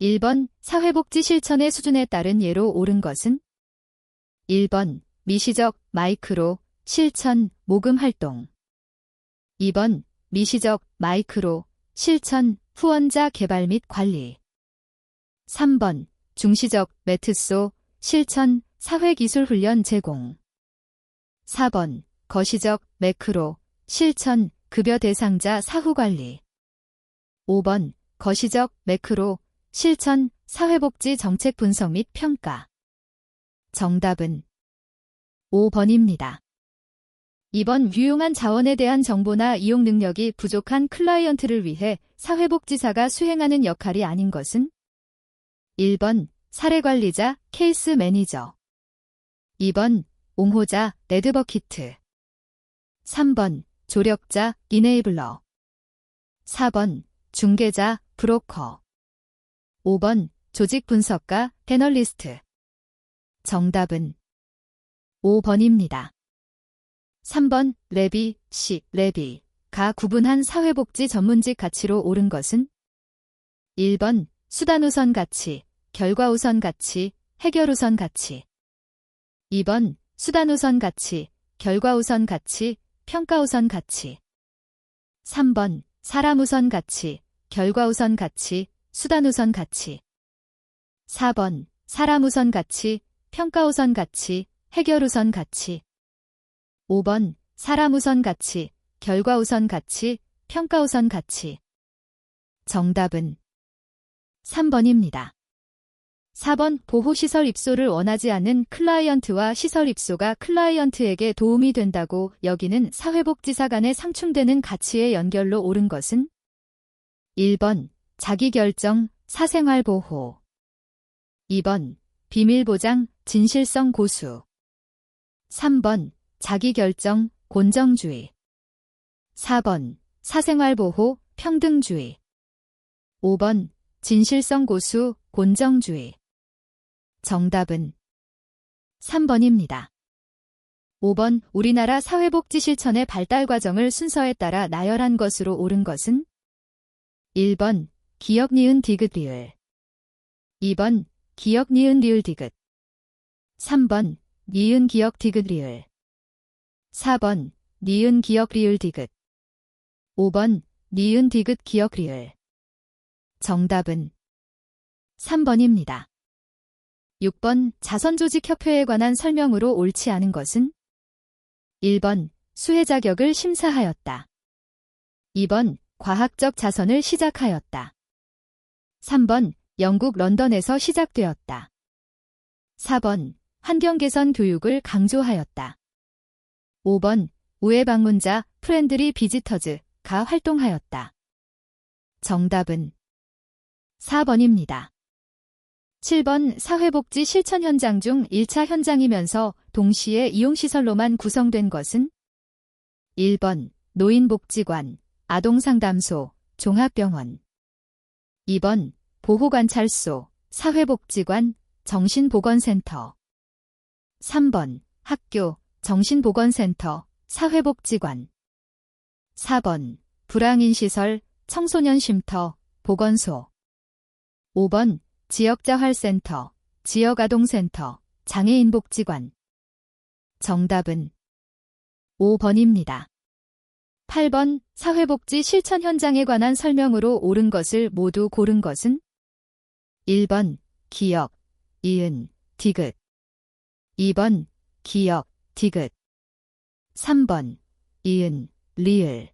1번 사회복지 실천의 수준에 따른 예로 옳은 것은 1번 미시적 마이크로 실천 모금 활동 2번 미시적 마이크로 실천 후원자 개발 및 관리 3번 중시적 매트소 실천 사회기술 훈련 제공 4번 거시적 매크로 실천 급여 대상자 사후관리 5번 거시적 매크로 실천 사회복지 정책 분석 및 평가 정답은 5번입니다. 2번 유용한 자원에 대한 정보나 이용 능력이 부족한 클라이언트를 위해 사회복지사가 수행하는 역할이 아닌 것은 1번 사례관리자 케이스 매니저 2번 옹호자 레드버키트 3번 조력자 이네이블러 4번 중개자 브로커 5번 조직 분석가 애널리스트 정답은 5번입니다. 3번 레비가 구분한 사회복지 전문직 가치로 옳은 것은 1번 수단우선 가치, 결과우선 가치, 해결우선 가치 2번 수단우선 가치, 결과우선 가치, 평가우선 가치 3번 사람우선 가치, 결과우선 가치, 수단우선 가치 4번 사람우선 가치, 평가우선 가치, 해결우선 가치 5번 사람우선 가치, 결과우선 가치, 평가우선 가치 정답은 3번입니다. 4번 보호시설 입소를 원하지 않는 클라이언트와 시설 입소가 클라이언트에게 도움이 된다고 여기는 사회복지사 간의 상충되는 가치의 연결로 옳은 것은 1번 자기결정, 사생활보호 2번 비밀보장, 진실성 고수 3번 자기결정, 곤정주의 4번 사생활보호, 평등주의 5번 진실성 고수, 곤정주의 정답은 3번입니다. 5번 우리나라 사회복지 실천의 발달 과정을 순서에 따라 나열한 것으로 옳은 것은 1번 기역 니은 디귿 리을 2번 기역 니은 리을 디귿 3번 니은 기역 디귿 리을 4번 니은 기역 리을 디귿 5번 니은 디귿 기역 리을 정답은 3번입니다. 6번 자선조직협회에 관한 설명으로 옳지 않은 것은 1번 수혜 자격을 심사하였다. 2번 과학적 자선을 시작하였다. 3번 영국 런던에서 시작되었다. 4번 환경개선 교육을 강조하였다. 5번 우회 방문자 프렌들리 비지터즈가 활동하였다. 정답은 4번입니다. 7번 사회복지 실천 현장 중 1차 현장이면서 동시에 이용시설로만 구성된 것은 1번 노인복지관, 아동상담소, 종합병원 2번 보호관찰소, 사회복지관, 정신보건센터 3번 학교, 정신보건센터, 사회복지관 4번 불황인시설, 청소년쉼터, 보건소 5번 지역자활센터, 지역아동센터, 장애인복지관 정답은 5번입니다. 8번 사회복지 실천 현장에 관한 설명으로 옳은 것을 모두 고른 것은 1번 기역, 이은, 디귿 2번 기역, 디귿 3번 이은, 리을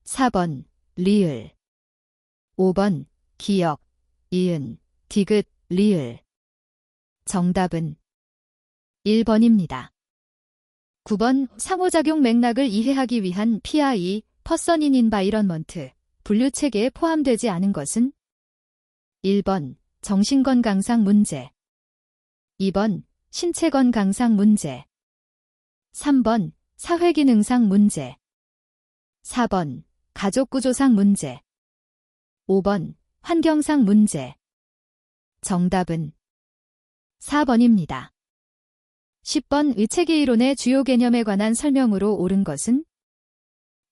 4번 리을 5번 기역, 이은, 디귿, 리을 정답은 1번입니다. 9번 상호작용 맥락을 이해하기 위한 PI, 퍼선 인 인바이런먼트, 분류체계에 포함되지 않은 것은 1번 정신건강상 문제 2번 신체건강상 문제 3번 사회기능상 문제 4번 가족구조상 문제 5번 환경상 문제 정답은 4번입니다. 10번 의체계 이론의 주요 개념에 관한 설명으로 옳은 것은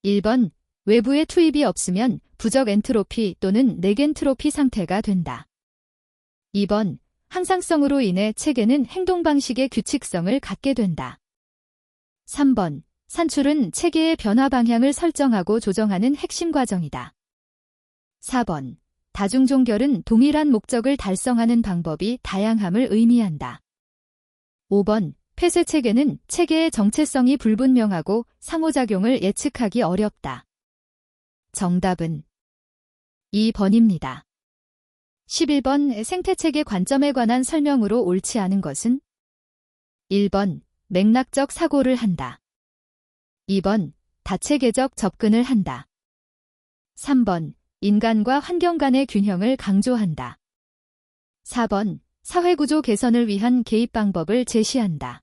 1번 외부의 투입이 없으면 부적 엔트로피 또는 넥엔트로피 상태가 된다. 2번, 항상성으로 인해 체계는 행동 방식의 규칙성을 갖게 된다. 3번, 산출은 체계의 변화 방향을 설정하고 조정하는 핵심 과정이다. 4번, 다중종결은 동일한 목적을 달성하는 방법이 다양함을 의미한다. 5번, 폐쇄 체계는 체계의 정체성이 불분명하고 상호작용을 예측하기 어렵다. 정답은 2번입니다. 11번, 생태체계 관점에 관한 설명으로 옳지 않은 것은? 1번, 맥락적 사고를 한다. 2번, 다체계적 접근을 한다. 3번, 인간과 환경 간의 균형을 강조한다. 4번, 사회구조 개선을 위한 개입 방법을 제시한다.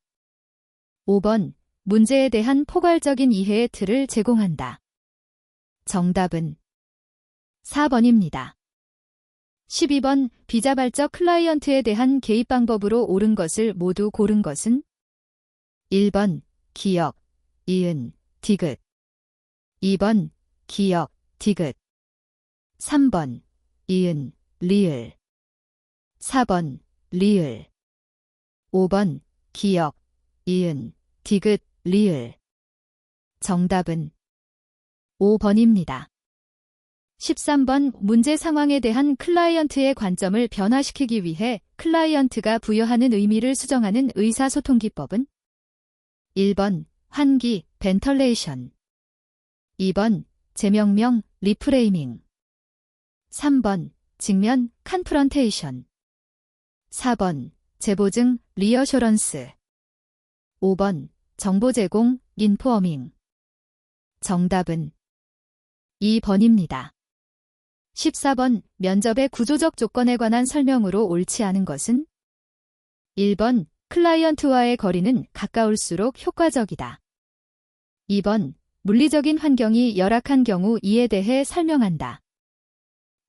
5번, 문제에 대한 포괄적인 이해의 틀을 제공한다. 정답은 4번입니다. 12번, 비자발적 클라이언트에 대한 개입 방법으로 옳은 것을 모두 고른 것은? 1번, 기역, 이은, 디귿. 2번, 기역, 디귿. 3번, 이은, 리을. 4번, 리을. 5번, 기역, 이은, 디귿, 리을. 정답은 5번입니다. 13번, 문제 상황에 대한 클라이언트의 관점을 변화시키기 위해 클라이언트가 부여하는 의미를 수정하는 의사소통 기법은? 1번, 환기, 벤털레이션. 2번, 재명명, 리프레이밍. 3번, 직면, 컨프런테이션. 4번, 재보증, 리어쇼런스. 5번, 정보 제공, 인포어밍. 정답은 2번입니다. 14번, 면접의 구조적 조건에 관한 설명으로 옳지 않은 것은? 1번, 클라이언트와의 거리는 가까울수록 효과적이다. 2번, 물리적인 환경이 열악한 경우 이에 대해 설명한다.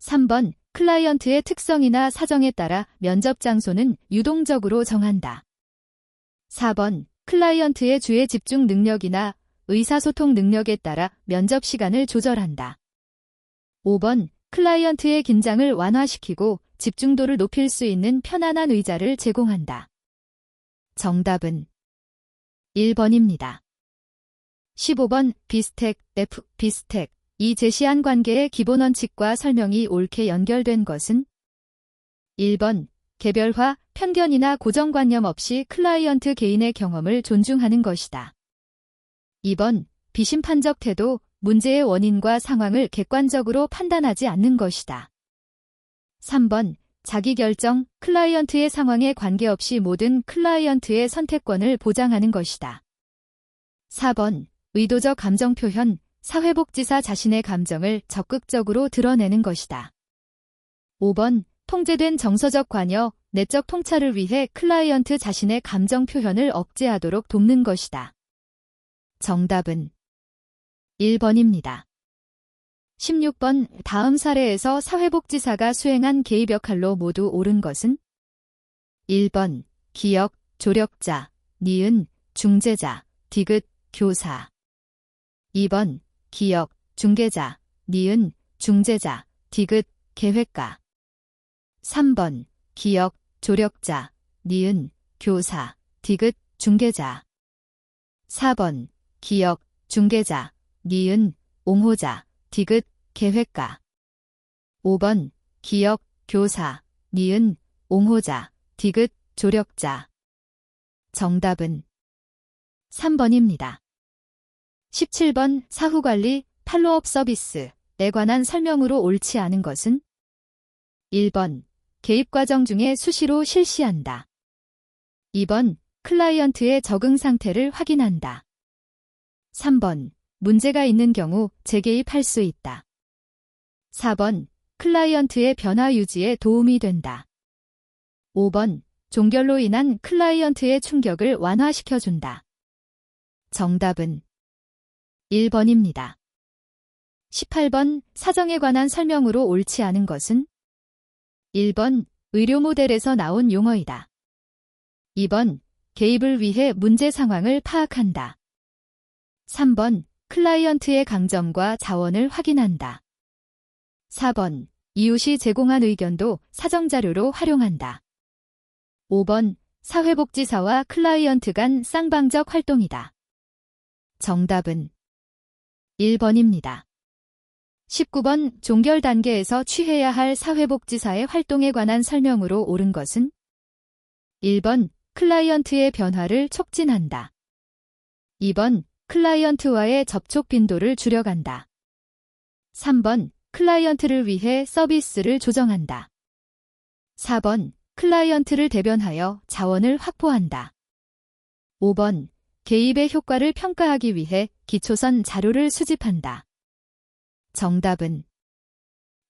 3번, 클라이언트의 특성이나 사정에 따라 면접 장소는 유동적으로 정한다. 4번, 클라이언트의 주의 집중 능력이나 의사소통 능력에 따라 면접 시간을 조절한다. 5번, 클라이언트의 긴장을 완화시키고 집중도를 높일 수 있는 편안한 의자를 제공한다. 정답은 1번입니다. 15번, 비스택, 비스택. 이 제시한 관계의 기본 원칙과 설명이 옳게 연결된 것은? 1번, 개별화, 편견이나 고정관념 없이 클라이언트 개인의 경험을 존중하는 것이다. 2번, 비심판적 태도, 문제의 원인과 상황을 객관적으로 판단하지 않는 것이다. 3번, 자기결정, 클라이언트의 상황에 관계없이 모든 클라이언트의 선택권을 보장하는 것이다. 4번, 의도적 감정 표현, 사회복지사 자신의 감정을 적극적으로 드러내는 것이다. 5번, 통제된 정서적 관여, 내적 통찰을 위해 클라이언트 자신의 감정 표현을 억제하도록 돕는 것이다. 정답은 1번입니다. 16번, 다음 사례에서 사회복지사가 수행한 개입 역할로 모두 옳은 것은? 1번, 기역, 조력자, 니은, 중재자, 디귿, 교사. 2번, 기역, 중개자, 니은, 중재자, 디귿, 계획가. 3번, 기역, 조력자, 니은, 교사, 디귿, 중개자. 4번, 기역, 중개자, 니은, 옹호자, 디귿, 계획가. 5번, 기역, 교사, 니은, 옹호자, 디귿, 조력자. 정답은 3번입니다. 17번, 사후관리, 팔로업 서비스에 관한 설명으로 옳지 않은 것은? 1번, 개입 과정 중에 수시로 실시한다. 2번, 클라이언트의 적응 상태를 확인한다. 3번, 문제가 있는 경우 재개입할 수 있다. 4번, 클라이언트의 변화 유지에 도움이 된다. 5번, 종결로 인한 클라이언트의 충격을 완화시켜준다. 정답은 1번입니다. 18번, 사정에 관한 설명으로 옳지 않은 것은? 1번, 의료 모델에서 나온 용어이다. 2번, 개입을 위해 문제 상황을 파악한다. 3번, 클라이언트의 강점과 자원을 확인한다. 4번, 이웃이 제공한 의견도 사정자료로 활용한다. 5번, 사회복지사와 클라이언트 간 쌍방적 활동이다. 정답은 1번입니다. 19번, 종결 단계에서 취해야 할 사회복지사의 활동에 관한 설명으로 옳은 것은 1번, 클라이언트의 변화를 촉진한다. 2번, 클라이언트와의 접촉 빈도를 줄여간다. 3번, 클라이언트를 위해 서비스를 조정한다. 4번, 클라이언트를 대변하여 자원을 확보한다. 5번, 개입의 효과를 평가하기 위해 기초선 자료를 수집한다. 정답은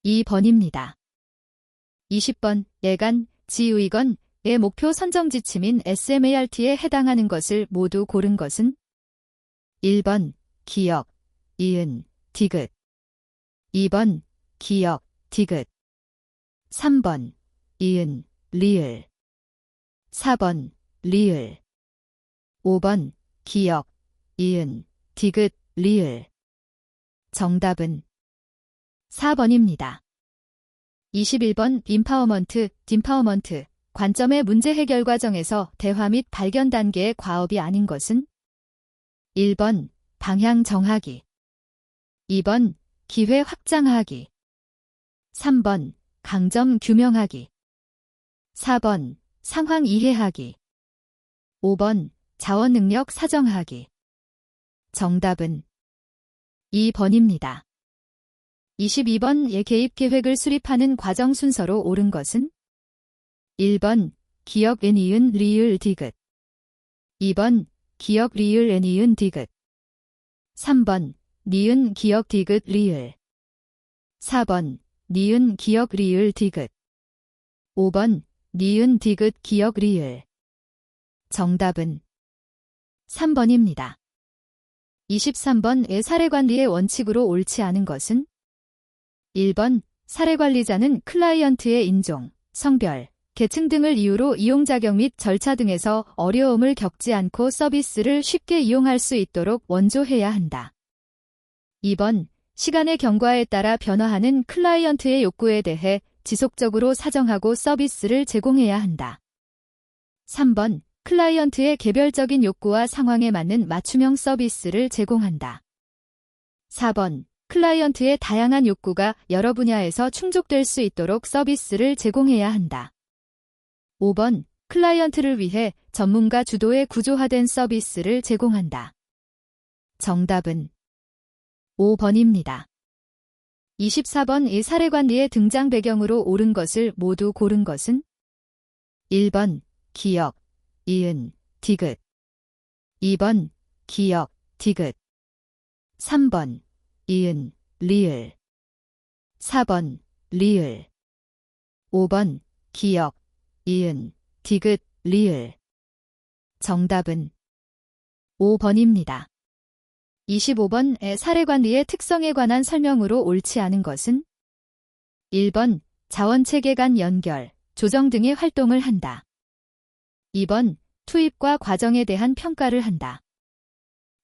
2번입니다. 20번, 예간, 지의건의 목표 선정 지침인 SMART에 해당하는 것을 모두 고른 것은 1번, 기역, 이은, 디귿. 2번, 기역, 디귿. 3번, 이은, 리을. 4번, 리을. 5번, 기역, 이은, 디귿, 리을. 정답은 4번입니다. 21번, 임파워먼트, 딤파워먼트. 관점의 문제 해결 과정에서 대화 및 발견 단계의 과업이 아닌 것은 1번, 방향 정하기. 2번, 기회 확장하기. 3번, 강점 규명하기. 4번, 상황 이해하기. 5번, 자원 능력 사정하기. 정답은 2번입니다. 22번, 개입 계획을 수립하는 과정 순서로 옳은 것은 1번, 기역 애니은 리을 디귿. 2번, 기역 리을 애니은 디귿. 3번, 니은 기역 디귿 리을. 4번, 니은 기역 리을 디귿. 5번, 니은 디귿 기역 리을. 정답은 3번입니다. 23번, 사례관리의 원칙으로 옳지 않은 것은 1번, 사례관리자는 클라이언트의 인종, 성별, 계층 등을 이유로 이용자격 및 절차 등에서 어려움을 겪지 않고 서비스를 쉽게 이용할 수 있도록 원조해야 한다. 2번, 시간의 경과에 따라 변화하는 클라이언트의 욕구에 대해 지속적으로 사정하고 서비스를 제공해야 한다. 3번, 클라이언트의 개별적인 욕구와 상황에 맞는 맞춤형 서비스를 제공한다. 4번, 클라이언트의 다양한 욕구가 여러 분야에서 충족될 수 있도록 서비스를 제공해야 한다. 5번, 클라이언트를 위해 전문가 주도의 구조화된 서비스를 제공한다. 정답은 5번입니다. 24번, 이 사례관리의 등장 배경으로 옳은 것을 모두 고른 것은 1번, 기역, 이은, 디귿. 2번, 기역, 디귿. 3번, 이은, 리을. 4번, 리을. 5번, 기역, 이은, 디귿, 리을. 정답은 5번입니다. 25번, 사례관리의 특성에 관한 설명으로 옳지 않은 것은 1번, 자원체계 간 연결, 조정 등의 활동을 한다. 2번, 투입과 과정에 대한 평가를 한다.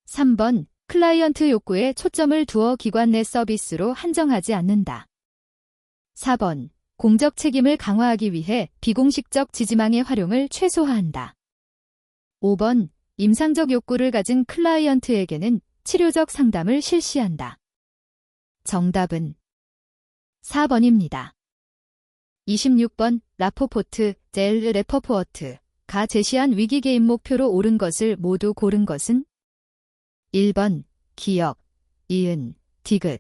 3번, 클라이언트 욕구에 초점을 두어 기관 내 서비스로 한정하지 않는다. 4번, 공적 책임을 강화하기 위해 비공식적 지지망의 활용을 최소화한다. 5번, 임상적 욕구를 가진 클라이언트에게는 치료적 상담을 실시한다. 정답은 4번입니다. 26번, 라포포트, 젤 레퍼포어트가 제시한 위기 개입 목표로 옳은 것을 모두 고른 것은 1번, 기역, 이은, 디귿.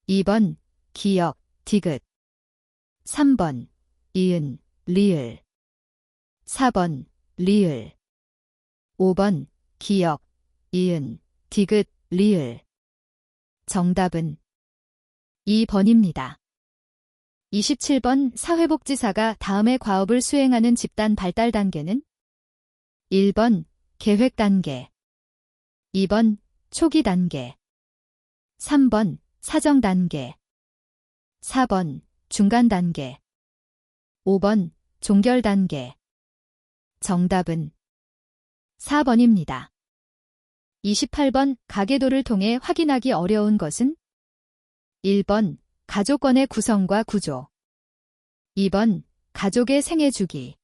2번, 기역, 디귿. 3번, 이은, 리을. 4번, 리을. 5번, 기역, 이은, 디귿, 리을. 정답은 2번입니다. 27번, 사회복지사가 다음의 과업을 수행하는 집단 발달 단계는 1번, 계획 단계. 2번, 초기 단계. 3번, 사정 단계. 4번, 중간 단계. 5번, 종결 단계. 정답은 4번입니다. 28번, 가계도를 통해 확인하기 어려운 것은 1번, 가족권의 구성과 구조. 2번, 가족의 생애 주기.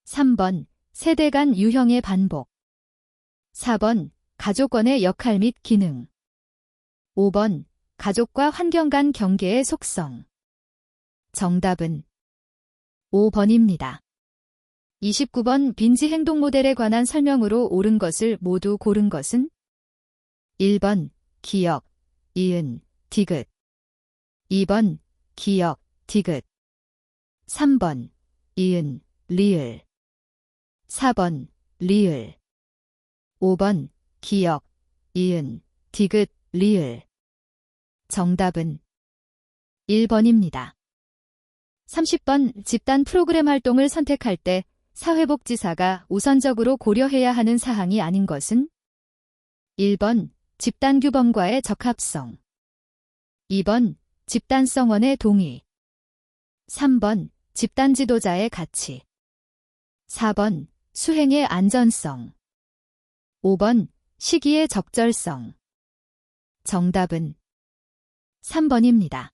3번, 세대 간 유형의 반복. 4번, 가족권의 역할 및 기능. 5번, 가족과 환경 간 경계의 속성. 정답은 5번입니다. 29번 빈지 행동 모델에 관한 설명으로 옳은 것을 모두 고른 것은? 1번, 기역, 이은, 디귿. 2번, 기역, 디귿. 3번, 이은, 리을. 4번, 리을. 5번, 기역, 이은, 디귿, 리을. 정답은 1번입니다. 30번 집단 프로그램 활동을 선택할 때 사회복지사가 우선적으로 고려해야 하는 사항이 아닌 것은? 1번, 집단 규범과의 적합성. 2번, 집단성원의 동의. 3번, 집단 지도자의 가치. 4번, 수행의 안전성. 5번, 시기의 적절성. 정답은 3번입니다.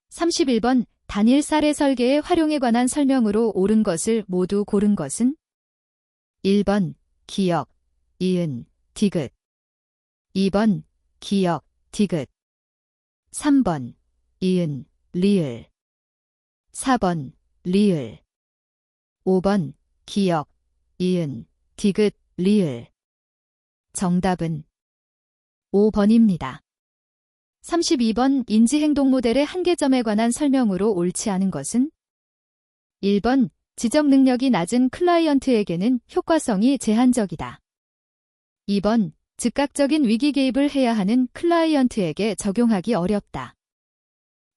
31번, 단일 사례 설계의 활용에 관한 설명으로 옳은 것을 모두 고른 것은? 1번, 기역, 이은, 디귿. 2번, 기역, 디귿. 3번, 이은, 리을. 4번, 리을. 5번, 기역, 이은, 디귿, 리을. 정답은 5번입니다. 32번 인지행동 모델의 한계점에 관한 설명으로 옳지 않은 것은? 1번, 지적 능력이 낮은 클라이언트에게는 효과성이 제한적이다. 2번, 즉각적인 위기 개입을 해야 하는 클라이언트에게 적용하기 어렵다.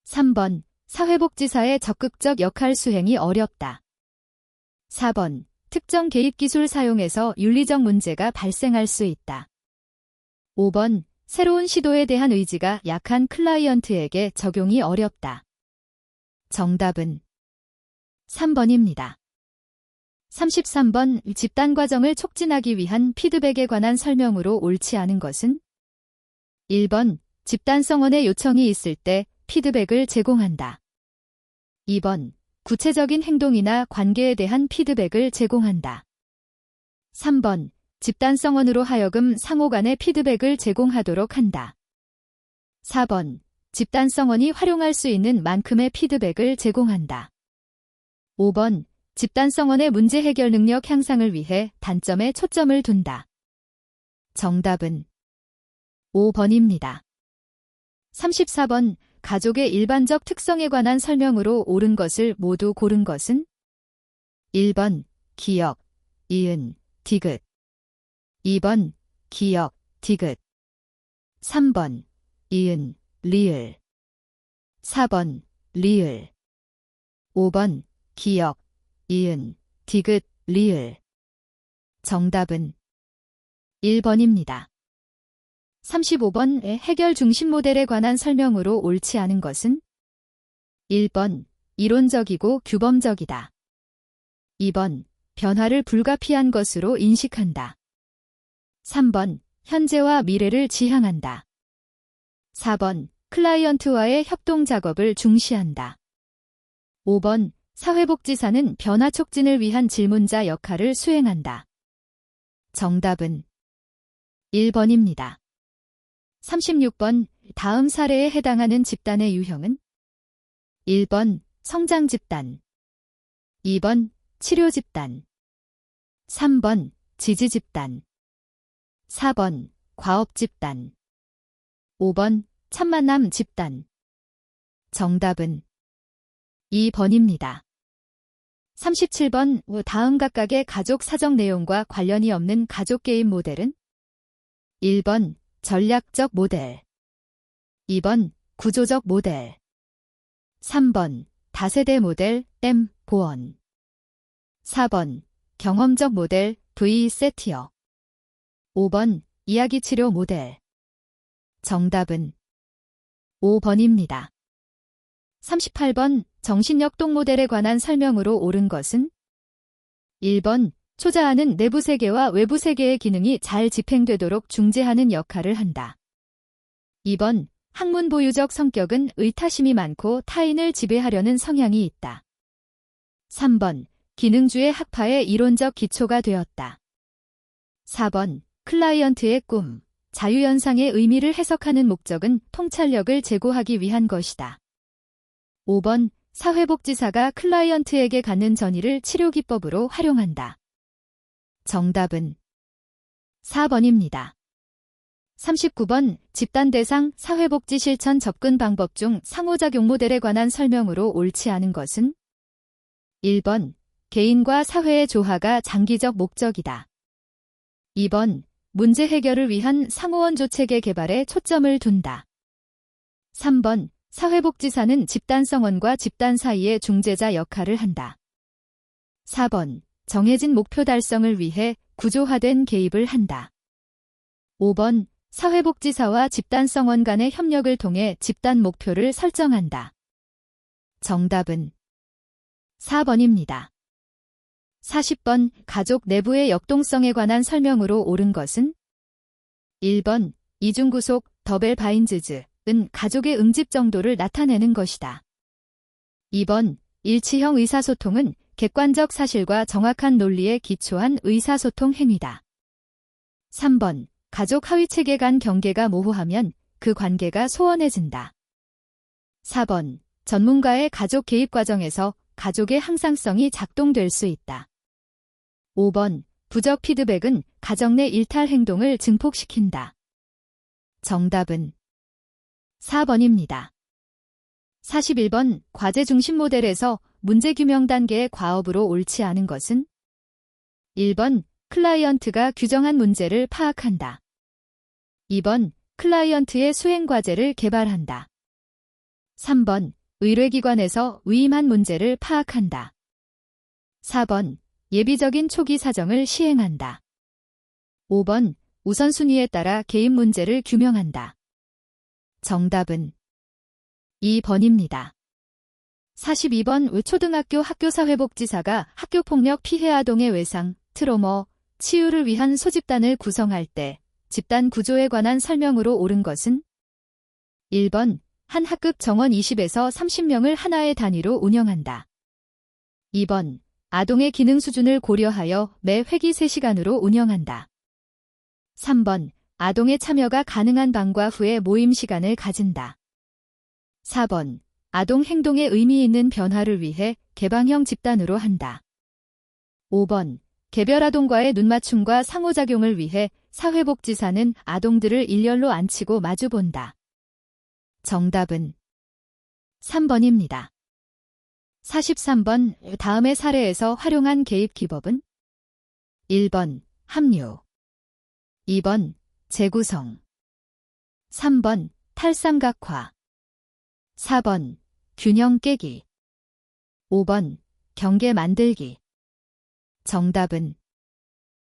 3번, 사회복지사의 적극적 역할 수행이 어렵다. 4번, 특정 개입 기술 사용에서 윤리적 문제가 발생할 수 있다. 5번, 새로운 시도에 대한 의지가 약한 클라이언트에게 적용이 어렵다. 정답은 3번입니다. 33번 집단 과정을 촉진하기 위한 피드백에 관한 설명으로 옳지 않은 것은? 1번, 집단성원의 요청이 있을 때 피드백을 제공한다. 2번, 구체적인 행동이나 관계에 대한 피드백을 제공한다. 3번, 집단성원으로 하여금 상호 간의 피드백을 제공하도록 한다. 4번, 집단성원이 활용할 수 있는 만큼의 피드백을 제공한다. 5번, 집단성원의 문제 해결 능력 향상을 위해 단점에 초점을 둔다. 정답은 5번입니다. 34번, 가족의 일반적 특성에 관한 설명으로 옳은 것을 모두 고른 것은? 1번, 기역, 이은, 디귿. 2번, 기역, 디귿. 3번, 이은, 리을. 4번, 리을. 5번, 기역, 이은, 디귿, 리을. 정답은 1번입니다. 35번 해결 중심 모델에 관한 설명으로 옳지 않은 것은? 1번, 이론적이고 규범적이다. 2번, 변화를 불가피한 것으로 인식한다. 3번, 현재와 미래를 지향한다. 4번, 클라이언트와의 협동 작업을 중시한다. 5번, 사회복지사는 변화 촉진을 위한 질문자 역할을 수행한다. 정답은 1번입니다. 36번, 다음 사례에 해당하는 집단의 유형은? 1번, 성장 집단. 2번, 치료 집단. 3번, 지지 집단. 4번, 과업 집단. 5번, 참만남 집단. 정답은 2번입니다. 37번, 다음 각각의 가족 사정 내용과 관련이 없는 가족 게임 모델은? 1번, 전략적 모델. 2번, 구조적 모델. 3번, 다세대 모델, M, 보원. 4번, 경험적 모델, V, 세티어. 5번, 이야기 치료 모델. 정답은 5번입니다. 38번, 정신역동 모델에 관한 설명으로 옳은 것은? 1번, 초자아는 내부 세계와 외부 세계의 기능이 잘 집행되도록 중재하는 역할을 한다. 2번, 학문보유적 성격은 의타심이 많고 타인을 지배하려는 성향이 있다. 3번. 기능주의 학파의 이론적 기초가 되었다. 4번. 클라이언트의 꿈, 자유연상의 의미를 해석하는 목적은 통찰력을 제고하기 위한 것이다. 5번. 사회복지사가 클라이언트에게 갖는 전의를 치료기법으로 활용한다. 정답은 4번입니다. 39번. 집단 대상 사회복지 실천 접근 방법 중 상호작용 모델에 관한 설명으로 옳지 않은 것은 1번. 개인과 사회의 조화가 장기적 목적이다. 2번. 문제 해결을 위한 상호원조 체계 개발에 초점을 둔다. 3번. 사회복지사는 집단성원과 집단 사이의 중재자 역할을 한다. 4번. 정해진 목표 달성을 위해 구조화된 개입을 한다. 5번. 사회복지사와 집단성원 간의 협력을 통해 집단 목표를 설정한다. 정답은 4번입니다. 40번. 가족 내부의 역동성에 관한 설명으로 옳은 것은 1번. 이중구속, 더벨 바인즈즈은 가족의 응집 정도를 나타내는 것이다. 2번. 일치형 의사소통은 객관적 사실과 정확한 논리에 기초한 의사소통 행위다. 3번. 가족 하위체계 간 경계가 모호하면 그 관계가 소원해진다. 4번. 전문가의 가족 개입 과정에서 가족의 항상성이 작동될 수 있다. 5번. 부적 피드백은 가정 내 일탈 행동을 증폭시킨다. 정답은 4번입니다. 41번. 과제 중심 모델에서 문제 규명 단계의 과업으로 옳지 않은 것은 1번. 클라이언트가 규정한 문제를 파악한다. 2번. 클라이언트의 수행 과제를 개발한다. 3번. 의뢰기관에서 위임한 문제를 파악한다. 4번. 예비적인 초기 사정을 시행한다. 5번. 우선순위에 따라 개인 문제를 규명한다. 정답은 2번입니다. 42번. 초등학교 학교사회복지사가 학교폭력 피해 아동의 외상, 트로머, 치유를 위한 소집단을 구성할 때 집단 구조에 관한 설명으로 옳은 것은 1번. 한 학급 정원 20에서 30명을 하나의 단위로 운영한다. 2번. 아동의 기능 수준을 고려하여 매 회기 3시간으로 운영한다. 3번. 아동의 참여가 가능한 방과 후의 모임 시간을 가진다. 4번. 아동 행동에 의미 있는 변화를 위해 개방형 집단으로 한다. 5번. 개별 아동과의 눈맞춤과 상호작용을 위해 사회복지사는 아동들을 일렬로 앉히고 마주본다. 정답은 3번입니다. 43번. 다음의 사례에서 활용한 개입 기법은 1번. 합류, 2번. 재구성, 3번. 탈삼각화, 4번. 균형 깨기, 5번. 경계 만들기. 정답은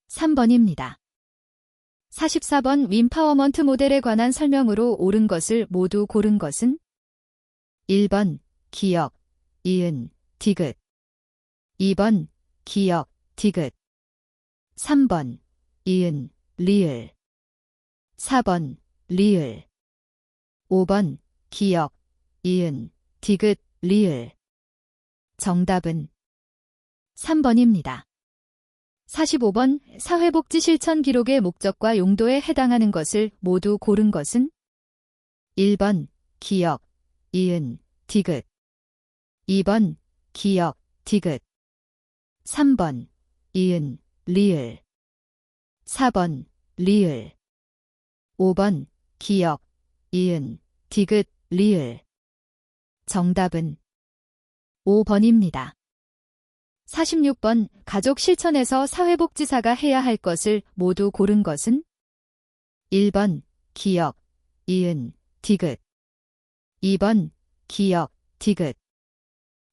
3번입니다. 44번. 윈파워먼트 모델에 관한 설명으로 옳은 것을 모두 고른 것은 1번. 기역, 이은, 디귿, 2번. 기역, 디귿, 3번. 이은, 리을, 4번. 리을, 5번. 기역, 이은, 디귿, 리을. 정답은 3번입니다. 45번. 사회복지 실천 기록의 목적과 용도에 해당하는 것을 모두 고른 것은 1번. 기역, 이은, 디귿, 2번. 기역, 디귿, 3번. 이은, 리을, 4번. 리을, 5번. 기역, 이은, 디귿, 리을. 정답은 5번입니다. 46번. 가족 실천에서 사회복지사가 해야 할 것을 모두 고른 것은 1번. 기역, 이은, 디귿, 2번. 기역, 디귿,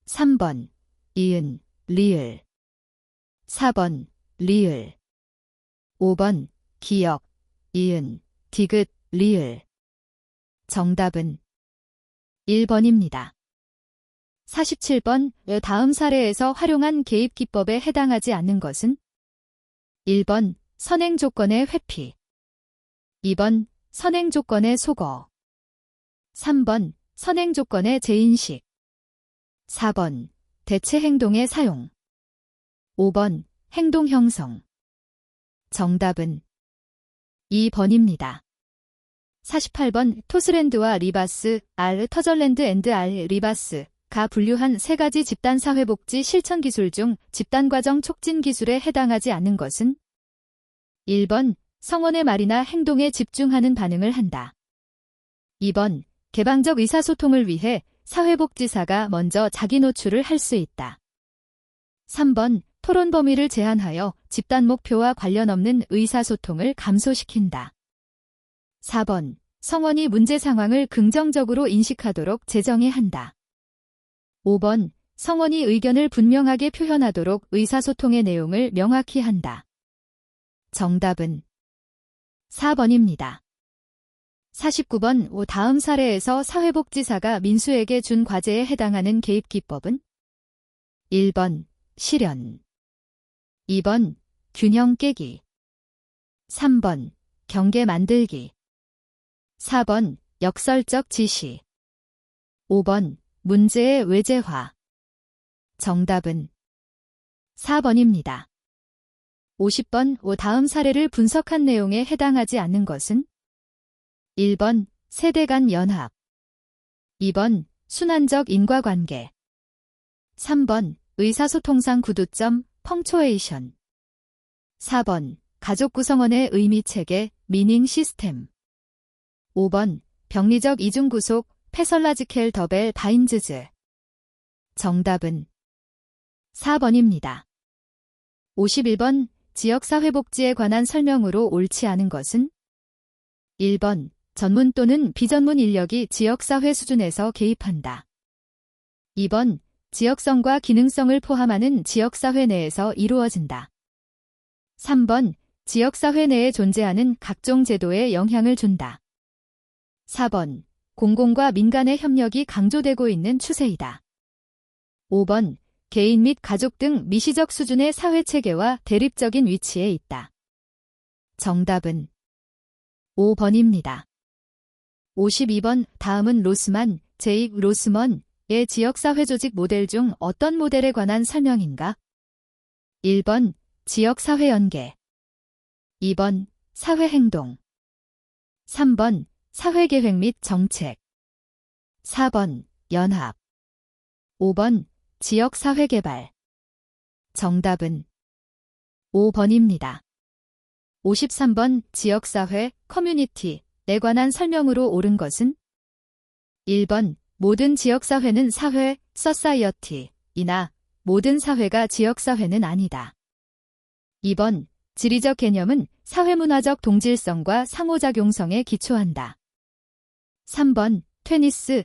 3번. 이은, 리을, 4번. 리을, 5번. 기역, 이은, 디귿, 리을. 정답은 1번입니다. 47번. 다음 사례에서 활용한 개입 기법에 해당하지 않는 것은 1번. 선행 조건의 회피, 2번. 선행 조건의 소거, 3번 선행 조건의 재인식. 4번 대체 행동의 사용. 5번 행동 형성. 정답은 2번입니다. 48번 토스랜드와 리바스, 터절랜드 앤드 리바스가 분류한 세 가지 집단 사회복지 실천 기술 중 집단과정 촉진 기술에 해당하지 않는 것은 1번 성원의 말이나 행동에 집중하는 반응을 한다. 2번 개방적 의사소통을 위해 사회복지사가 먼저 자기 노출을 할 수 있다. 3번 토론 범위를 제한하여 집단 목표와 관련 없는 의사소통을 감소시킨다. 4번 성원이 문제 상황을 긍정적으로 인식하도록 재정해 한다. 5번 성원이 의견을 분명하게 표현하도록 의사소통의 내용을 명확히 한다. 정답은 4번입니다. 49번 다음 사례에서 사회복지사가 민수에게 준 과제에 해당하는 개입 기법은 1번 실현, 2번 균형 깨기, 3번 경계 만들기, 4번 역설적 지시, 5번 문제의 외제화. 정답은 4번입니다. 50번 다음 사례를 분석한 내용에 해당하지 않는 것은 1번 세대 간 연합, 2번 순환적 인과관계, 3번 의사소통상 구두점 펑초에이션, 4번 가족 구성원의 의미체계 미닝 시스템, 5번 병리적 이중구속 패설라지켈 더벨 바인즈즈. 정답은 4번입니다. 51번 지역사회복지에 관한 설명으로 옳지 않은 것은 1번 전문 또는 비전문 인력이 지역사회 수준에서 개입한다. 2번 지역성과 기능성을 포함하는 지역사회 내에서 이루어진다. 3번 지역사회 내에 존재하는 각종 제도에 영향을 준다. 4번 공공과 민간의 협력이 강조되고 있는 추세이다. 5번 개인 및 가족 등 미시적 수준의 사회체계와 대립적인 위치에 있다. 정답은 5번입니다. 52번 다음은 로스만, 제익 로스먼의 지역사회조직 모델 중 어떤 모델에 관한 설명인가? 1번 지역사회연계, 2번 사회행동, 3번 사회계획 및 정책, 4번 연합, 5번 지역사회개발. 정답은 5번입니다. 53번 지역사회, 커뮤니티에 관한 설명으로 옳은 것은 1번 모든 지역사회는 사회, 서사이어티이나 모든 사회가 지역사회는 아니다. 2번 지리적 개념은 사회문화적 동질성과 상호작용성에 기초한다. 3번 테니스,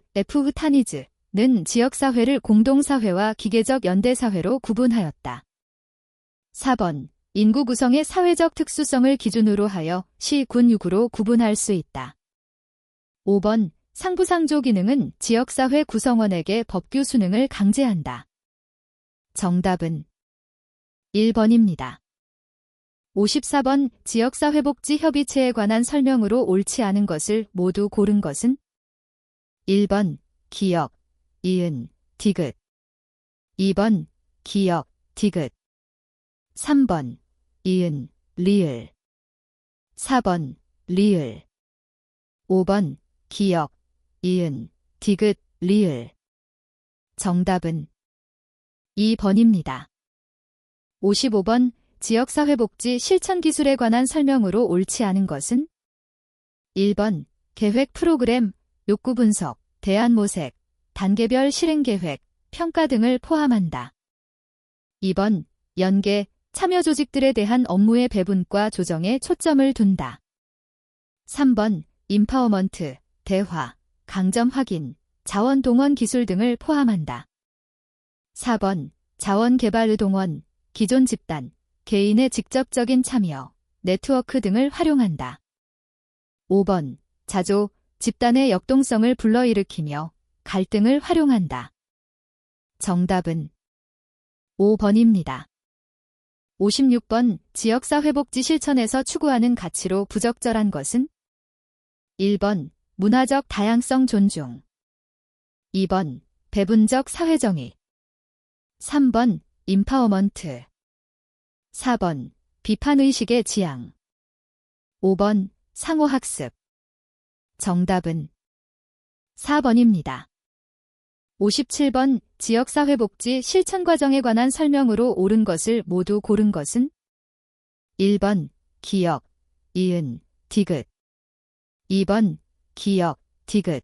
타니즈는 지역사회를 공동사회와 기계적 연대사회로 구분하였다. 4번 인구 구성의 사회적 특수성을 기준으로 하여 시, 군, 유구로 구분할 수 있다. 5번 상부상조 기능은 지역사회 구성원에게 법규 수능을 강제한다. 정답은 1번입니다. 54번 지역사회복지협의체에 관한 설명으로 옳지 않은 것을 모두 고른 것은 1번 기역, 이은, 디귿, 2번 기역, 디귿, 3번 이은, 리을, 4번 리을, 5번 기역, 이은, 디귿, 리을. 정답은 2번입니다. 55번 지역사회복지 실천기술에 관한 설명으로 옳지 않은 것은 1번 계획 프로그램, 욕구 분석, 대안 모색, 단계별 실행계획, 평가 등을 포함한다. 2번 연계, 참여 조직들에 대한 업무의 배분과 조정에 초점을 둔다. 3번 임파워먼트, 대화, 강점 확인, 자원 동원 기술 등을 포함한다. 4번 자원 개발 동원, 기존 집단, 개인의 직접적인 참여, 네트워크 등을 활용한다. 5번 자조, 집단의 역동성을 불러일으키며 갈등을 활용한다. 정답은 5번입니다. 56번 지역사회복지 실천에서 추구하는 가치로 부적절한 것은 1번 문화적 다양성 존중. 2번, 배분적 사회정의. 3번, 임파워먼트. 4번, 비판의식의 지향. 5번, 상호학습. 정답은 4번입니다. 57번, 지역사회복지 실천과정에 관한 설명으로 옳은 것을 모두 고른 것은? 1번, 기역, 이은, 디귿. 2번, 기역, 디귿.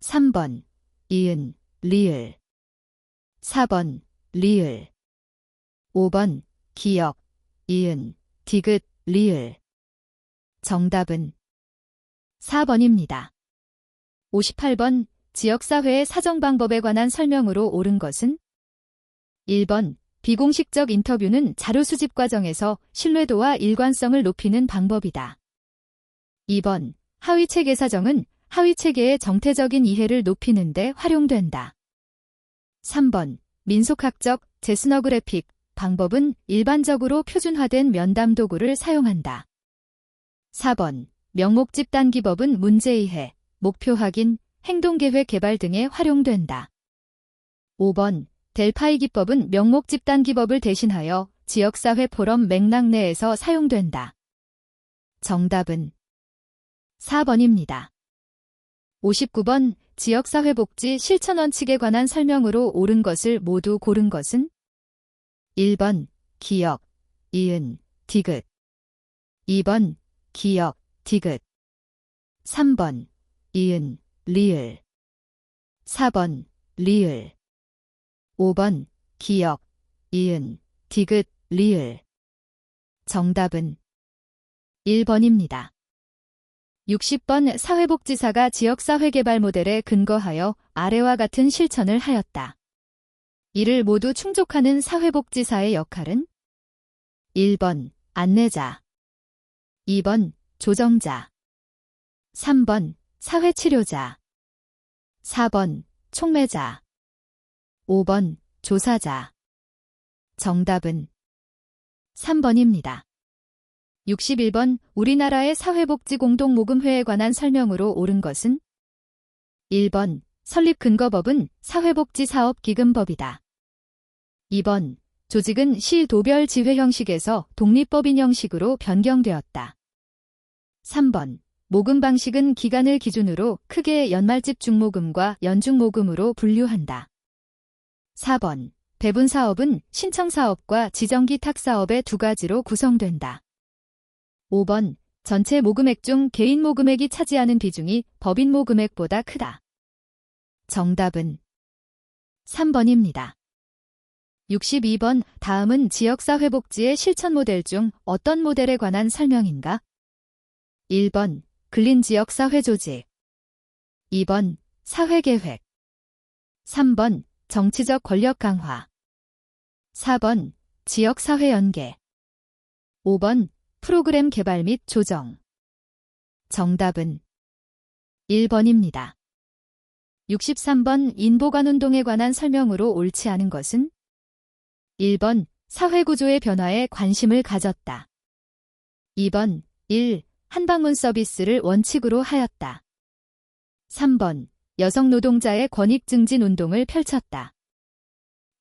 3번, 이은, 리을. 4번, 리을. 5번, 기역, 이은, 디귿, 리을. 정답은 4번입니다. 58번, 지역사회의 사정방법에 관한 설명으로 옳은 것은? 1번, 비공식적 인터뷰는 자료 수집 과정에서 신뢰도와 일관성을 높이는 방법이다. 2번, 하위체계 사정은 하위체계의 정태적인 이해를 높이는 데 활용된다. 3번, 민속학적 제스너그래픽 방법은 일반적으로 표준화된 면담 도구를 사용한다. 4번, 명목집 단기법은 문제이해, 목표 확인, 행동계획 개발 등에 활용된다. 5번, 델파이 기법은 명목 집단 기법을 대신하여 지역사회 포럼 맥락 내에서 사용된다. 정답은 4번입니다. 59번, 지역사회복지 실천 원칙에 관한 설명으로 옳은 것을 모두 고른 것은? 1번, 기역, 이은, 디귿. 2번, 기역, 디귿. 3번, 이은, 리을. 4번, 리을. 5번, 기역, 이은, 디귿, 리을. 정답은 1번입니다. 60번, 사회복지사가 지역사회개발 모델에 근거하여 아래와 같은 실천을 하였다. 이를 모두 충족하는 사회복지사의 역할은? 1번, 안내자. 2번, 조정자. 3번, 사회치료자. 4번, 촉매자. 5번, 조사자. 정답은 3번입니다. 61번, 우리나라의 사회복지공동모금회에 관한 설명으로 옳은 것은? 1번, 설립근거법은 사회복지사업기금법이다. 2번, 조직은 시 도별 지회 형식에서 독립법인 형식으로 변경되었다. 3번, 모금 방식은 기간을 기준으로 크게 연말집 중모금과 연중모금으로 분류한다. 4번, 배분사업은 신청사업과 지정기탁사업의 두 가지로 구성된다. 5번, 전체 모금액 중 개인 모금액이 차지하는 비중이 법인 모금액보다 크다. 정답은 3번입니다. 62번, 다음은 지역사회복지의 실천 모델 중 어떤 모델에 관한 설명인가? 1번, 근린지역사회조직. 2번, 사회계획. 3번, 정치적 권력 강화. 4번, 지역사회연계. 5번, 프로그램 개발 및 조정. 정답은 1번입니다. 63번, 인보관운동에 관한 설명으로 옳지 않은 것은? 1번, 사회구조의 변화에 관심을 가졌다. 2번, 1. 한방문 서비스를 원칙으로 하였다. 3번, 여성 노동자의 권익 증진 운동을 펼쳤다.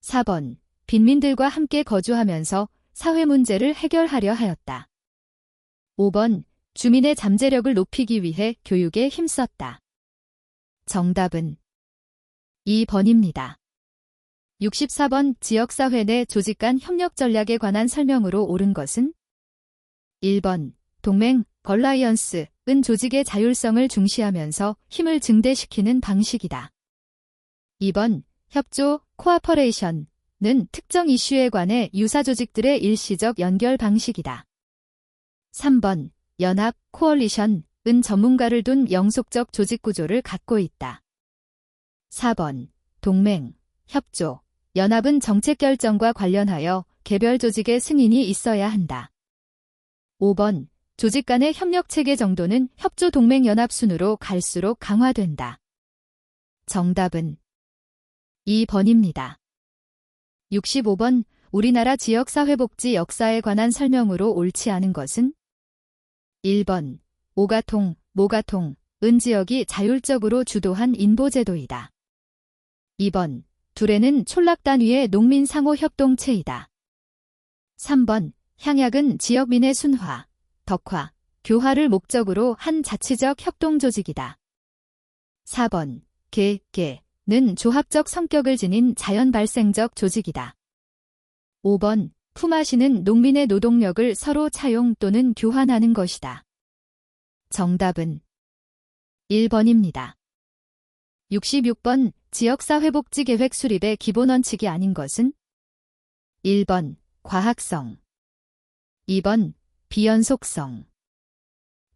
4번, 빈민들과 함께 거주하면서 사회 문제를 해결하려 하였다. 5번, 주민의 잠재력을 높이기 위해 교육에 힘썼다. 정답은 2번입니다. 64번, 지역사회 내 조직 간 협력 전략에 관한 설명으로 옳은 것은? 1번, 동맹, 얼라이언스은 조직의 자율성을 중시하면서 힘을 증대시키는 방식이다. 2번, 협조, 코아퍼레이션은 특정 이슈에 관해 유사 조직들의 일시적 연결 방식이다. 3번, 연합, 코얼리션은 전문가를 둔 영속적 조직 구조를 갖고 있다. 4번, 동맹, 협조, 연합은 정책 결정과 관련하여 개별 조직의 승인이 있어야 한다. 5번, 조직 간의 협력 체계 정도는 협조 동맹 연합 순으로 갈수록 강화된다. 정답은 2번입니다. 65번, 우리나라 지역사회복지 역사에 관한 설명으로 옳지 않은 것은? 1번, 오가통, 모가통은 은 지역이 자율적으로 주도한 인보제도이다. 2번, 두레는 촌락단위의 농민 상호협동체이다. 3번, 향약은 지역민의 순화, 덕화, 교화를 목적으로 한 자치적 협동조직이다. 4번, 는 조합적 성격을 지닌 자연발생적 조직이다. 5번, 품앗이는 농민의 노동력을 서로 차용 또는 교환하는 것이다. 정답은 1번입니다. 66번, 지역사회복지계획 수립의 기본 원칙이 아닌 것은? 1번, 과학성. 2번, 비연속성.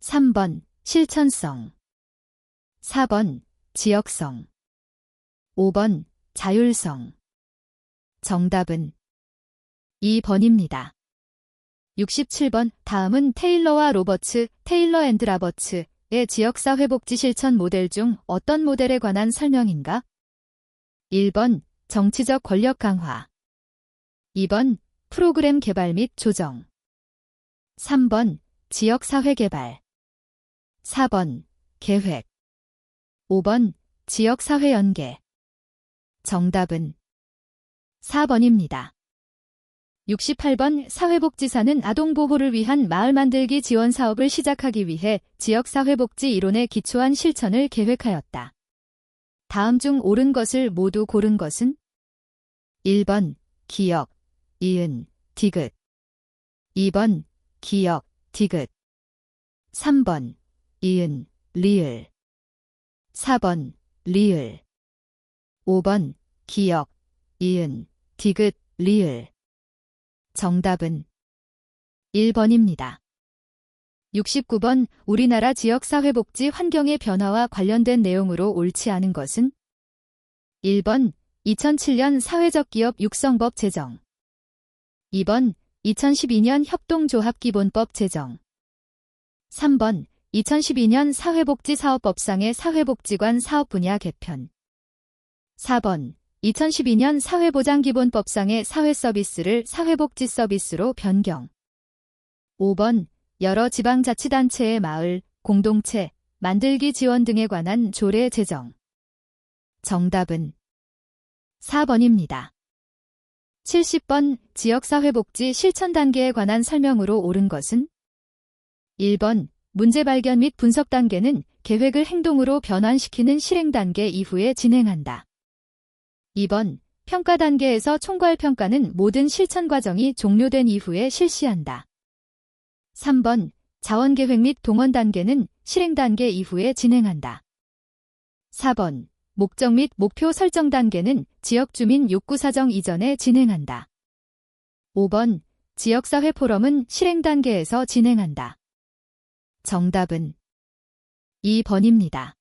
3번, 실천성. 4번, 지역성. 5번, 자율성. 정답은 2번입니다. 67번, 다음은 테일러와 로버츠, 테일러 앤드 라버츠의 지역사회복지 실천 모델 중 어떤 모델에 관한 설명인가? 1번, 정치적 권력 강화. 2번, 프로그램 개발 및 조정. 3번, 지역사회 개발. 4번, 계획. 5번, 지역사회 연계. 정답은 4번입니다. 68번, 사회복지사는 아동보호를 위한 마을 만들기 지원 사업을 시작하기 위해 지역사회복지 이론에 기초한 실천을 계획하였다. 다음 중 옳은 것을 모두 고른 것은? 1번, 기역, 이은, 디귿. 2번, 기역, 디귿. 3번, 이은, 리을. 4번, 리을. 5번, 기역, 이은, 디귿, 리을. 정답은 1번입니다. 69번, 우리나라 지역사회복지 환경의 변화와 관련된 내용으로 옳지 않은 것은? 1번, 2007년 사회적 기업 육성법 제정. 2번, 2012년 협동조합기본법 제정. 3번, 2012년 사회복지사업법상의 사회복지관 사업분야 개편. 4번, 2012년 사회보장기본법상의 사회서비스를 사회복지서비스로 변경. 5번, 여러 지방자치단체의 마을, 공동체, 만들기 지원 등에 관한 조례 제정. 정답은 4번입니다. 70번, 지역사회복지 실천 단계에 관한 설명으로 옳은 것은? 1번, 문제 발견 및 분석 단계는 계획을 행동으로 변환시키는 실행 단계 이후에 진행한다. 2번, 평가 단계에서 총괄 평가는 모든 실천 과정이 종료된 이후에 실시한다. 3번, 자원 계획 및 동원 단계는 실행 단계 이후에 진행한다. 4번, 목적 및 목표 설정 단계는 지역 주민 욕구 사정 이전에 진행한다. 5번, 지역사회 포럼은 실행 단계에서 진행한다. 정답은 2번입니다.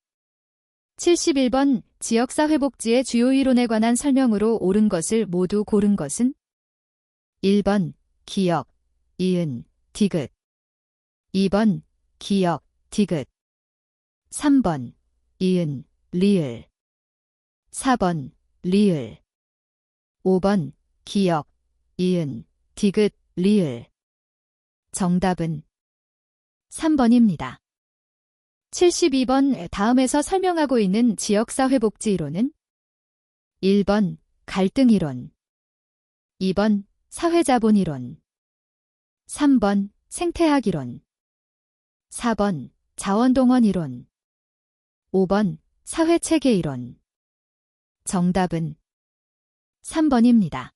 71번, 지역사회복지의 주요 이론에 관한 설명으로 옳은 것을 모두 고른 것은? 1번, 기역, 이은, 디귿. 2번, 기역, 디귿. 3번, 이은, 리을. 4번, 리을. 5번, 기역, 이은, 디귿, 리을. 정답은 3번입니다. 72번, 다음에서 설명하고 있는 지역사회복지 이론은? 1번, 갈등이론. 2번, 사회자본이론. 3번, 생태학이론. 4번, 자원동원이론. 5번, 사회체계이론. 정답은 3번입니다.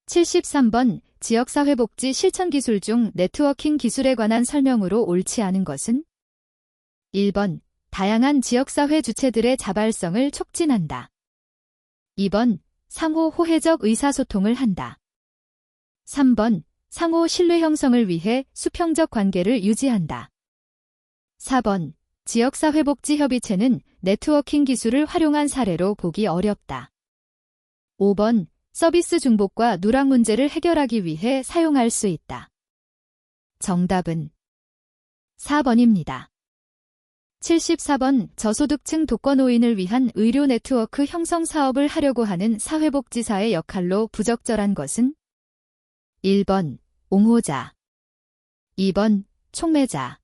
73번, 지역사회복지 실천기술 중 네트워킹 기술에 관한 설명으로 옳지 않은 것은? 1번, 다양한 지역사회 주체들의 자발성을 촉진한다. 2번, 상호 호혜적 의사소통을 한다. 3번, 상호 신뢰 형성을 위해 수평적 관계를 유지한다. 4번, 지역사회복지협의체는 네트워킹 기술을 활용한 사례로 보기 어렵다. 5번, 서비스 중복과 누락 문제를 해결하기 위해 사용할 수 있다. 정답은 4번입니다. 74번, 저소득층 독거노인을 위한 의료 네트워크 형성 사업을 하려고 하는 사회복지사의 역할로 부적절한 것은? 1번, 옹호자. 2번, 촉매자.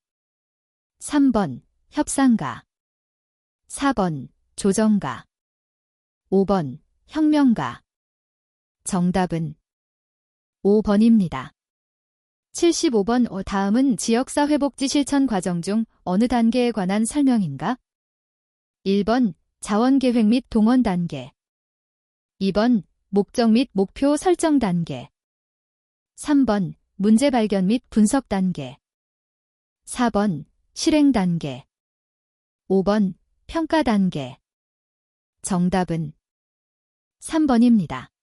3번, 협상가. 4번 조정가. 5번 혁명가. 정답은 5번입니다. 75번 다음은 지역사회복지 실천 과정 중 어느 단계에 관한 설명인가? 1번 자원계획 및 동원 단계. 2번 목적 및 목표 설정 단계. 3번 문제 발견 및 분석 단계. 4번 실행 단계. 5번 평가 단계. 정답은 3번입니다.